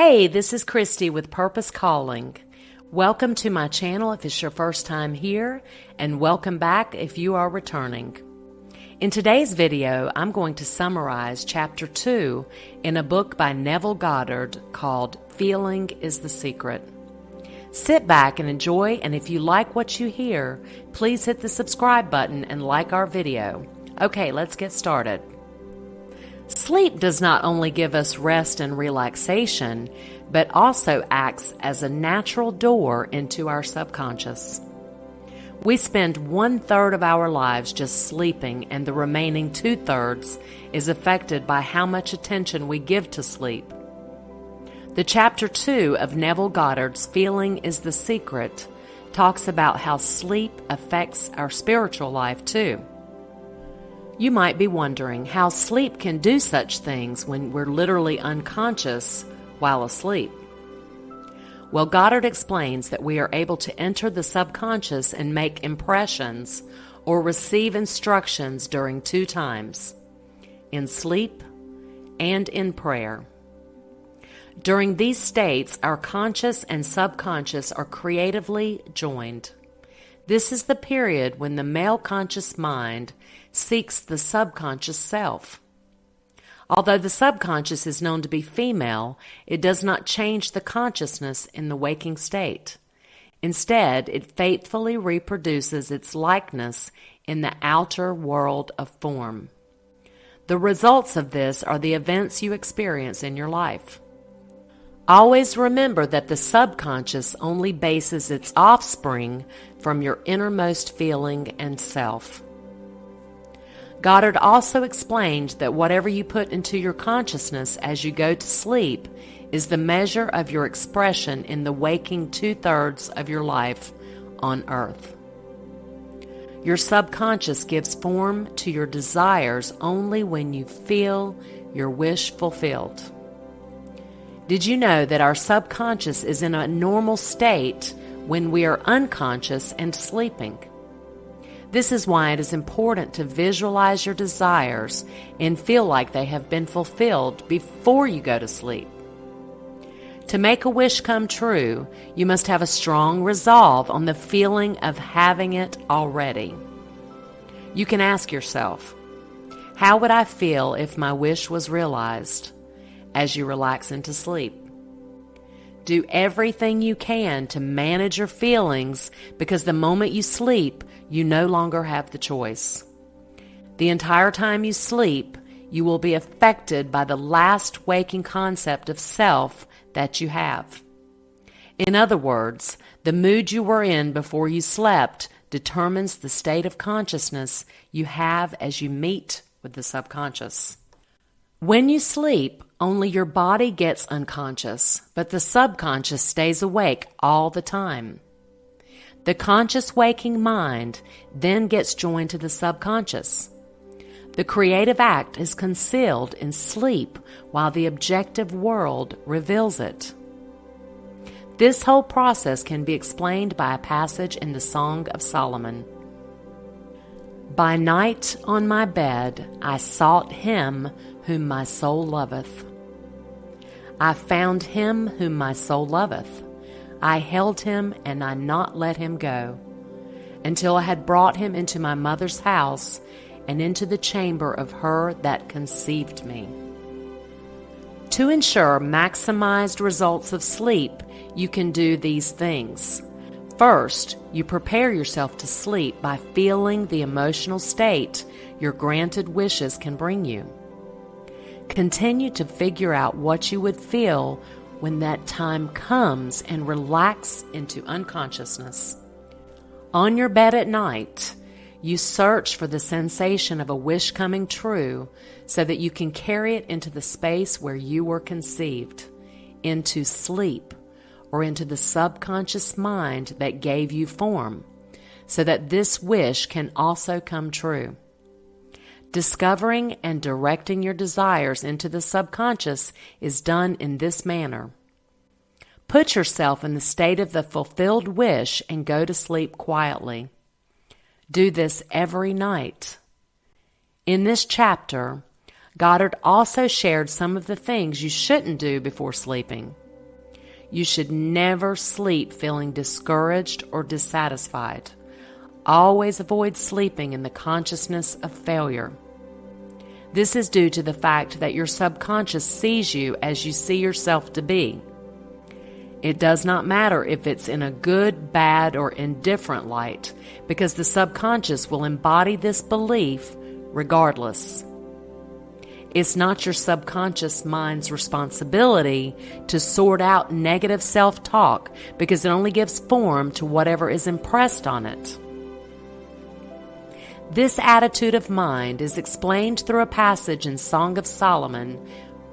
Hey, this is Christy with Purpose Calling. Welcome to my channel if it's your first time here, and welcome back if you are returning. In today's video, I'm going to summarize Chapter 2 in a book by Neville Goddard called Feeling is the Secret. Sit back and enjoy, and if you like what you hear, please hit the subscribe button and like our video. Okay, let's get started. Sleep does not only give us rest and relaxation, but also acts as a natural door into our subconscious. We spend 1/3 of our lives just sleeping, and the remaining 2/3 is affected by how much attention we give to sleep. The Chapter 2 of Neville Goddard's Feeling is the Secret talks about how sleep affects our spiritual life too. You might be wondering how sleep can do such things when we're literally unconscious while asleep. Well, Goddard explains that we are able to enter the subconscious and make impressions or receive instructions during 2 times: in sleep and in prayer. During these states, our conscious and subconscious are creatively joined. This is the period when the male conscious mind seeks the subconscious self. Although the subconscious is known to be female, it does not change the consciousness in the waking state. Instead, it faithfully reproduces its likeness in the outer world of form. The results of this are the events you experience in your life. Always remember that the subconscious only bases its offspring from your innermost feeling and self. Goddard also explained that whatever you put into your consciousness as you go to sleep is the measure of your expression in the waking 2/3 of your life on earth. Your subconscious gives form to your desires only when you feel your wish fulfilled. Did you know that our subconscious is in a normal state when we are unconscious and sleeping? This is why it is important to visualize your desires and feel like they have been fulfilled before you go to sleep. To make a wish come true, you must have a strong resolve on the feeling of having it already. You can ask yourself, how would I feel if my wish was realized? As you relax into sleep, do everything you can to manage your feelings, because the moment you sleep, you no longer have the choice. The entire time you sleep, you will be affected by the last waking concept of self that you have. In other words, the mood you were in before you slept determines the state of consciousness you have as you meet with the subconscious. When you sleep, only your body gets unconscious, but the subconscious stays awake all the time. The conscious waking mind then gets joined to the subconscious. The creative act is concealed in sleep while the objective world reveals it. This whole process can be explained by a passage in the Song of Solomon. By night on my bed I sought him whom my soul loveth. I found him whom my soul loveth. I held him and I not let him go, until I had brought him into my mother's house and into the chamber of her that conceived me. To ensure maximized results of sleep, you can do these things. First, you prepare yourself to sleep by feeling the emotional state your granted wishes can bring you. Continue to figure out what you would feel when that time comes and relax into unconsciousness. On your bed at night, you search for the sensation of a wish coming true so that you can carry it into the space where you were conceived, into sleep, or into the subconscious mind that gave you form, so that this wish can also come true. Discovering and directing your desires into the subconscious is done in this manner. Put yourself in the state of the fulfilled wish and go to sleep quietly. Do this every night. In this chapter, Goddard also shared some of the things you shouldn't do before sleeping. You should never sleep feeling discouraged or dissatisfied. Always avoid sleeping in the consciousness of failure. This is due to the fact that your subconscious sees you as you see yourself to be. It does not matter if it's in a good, bad, or indifferent light, because the subconscious will embody this belief regardless. It's not your subconscious mind's responsibility to sort out negative self-talk, because it only gives form to whatever is impressed on it. This attitude of mind is explained through a passage in Song of Solomon,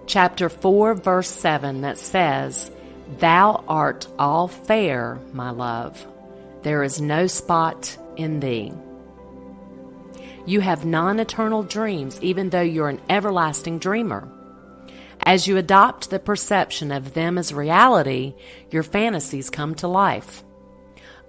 chapter 4, verse 7, that says, "Thou art all fair, my love. There is no spot in thee." You have non-eternal dreams, even though you're an everlasting dreamer. As you adopt the perception of them as reality, your fantasies come to life.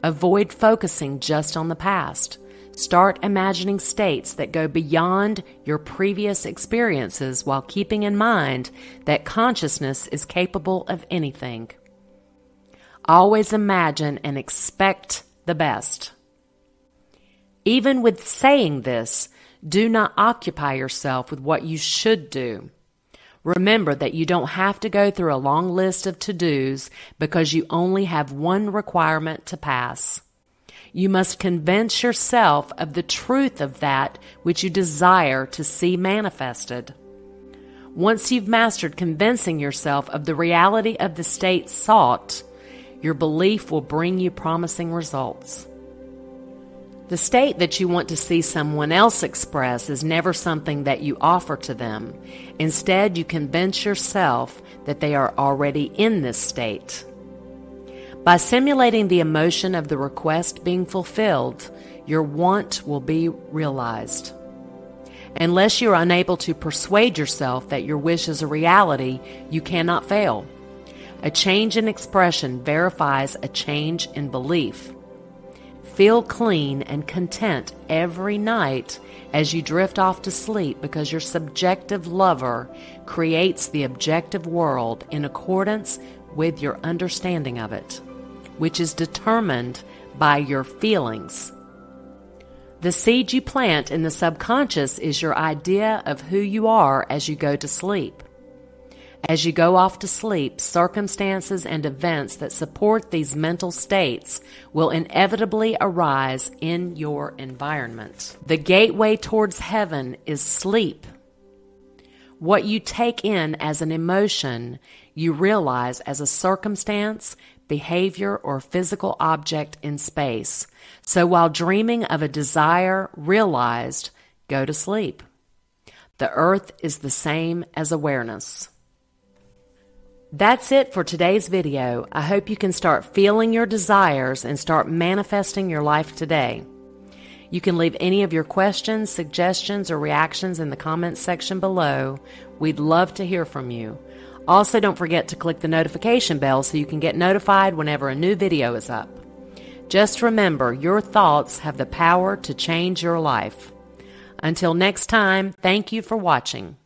Avoid focusing just on the past. Start imagining states that go beyond your previous experiences while keeping in mind that consciousness is capable of anything. Always imagine and expect the best. Even with saying this, do not occupy yourself with what you should do. Remember that you don't have to go through a long list of to-dos because you only have one requirement to pass. You must convince yourself of the truth of that which you desire to see manifested. Once you've mastered convincing yourself of the reality of the state sought, your belief will bring you promising results. The state that you want to see someone else express is never something that you offer to them. Instead, you convince yourself that they are already in this state. By simulating the emotion of the request being fulfilled, your want will be realized. Unless you are unable to persuade yourself that your wish is a reality, you cannot fail. A change in expression verifies a change in belief. Feel clean and content every night as you drift off to sleep, because your subjective lover creates the objective world in accordance with your understanding of it, which is determined by your feelings. The seed you plant in the subconscious is your idea of who you are as you go to sleep. As you go off to sleep, circumstances and events that support these mental states will inevitably arise in your environment. The gateway towards heaven is sleep. What you take in as an emotion, you realize as a circumstance, behavior, or physical object in space. So while dreaming of a desire realized, go to sleep. The earth is the same as awareness. That's it for today's video. I hope you can start feeling your desires and start manifesting your life today. You can leave any of your questions, suggestions, or reactions in the comments section below. We'd love to hear from you. Also, don't forget to click the notification bell so you can get notified whenever a new video is up. Just remember, your thoughts have the power to change your life. Until next time, thank you for watching.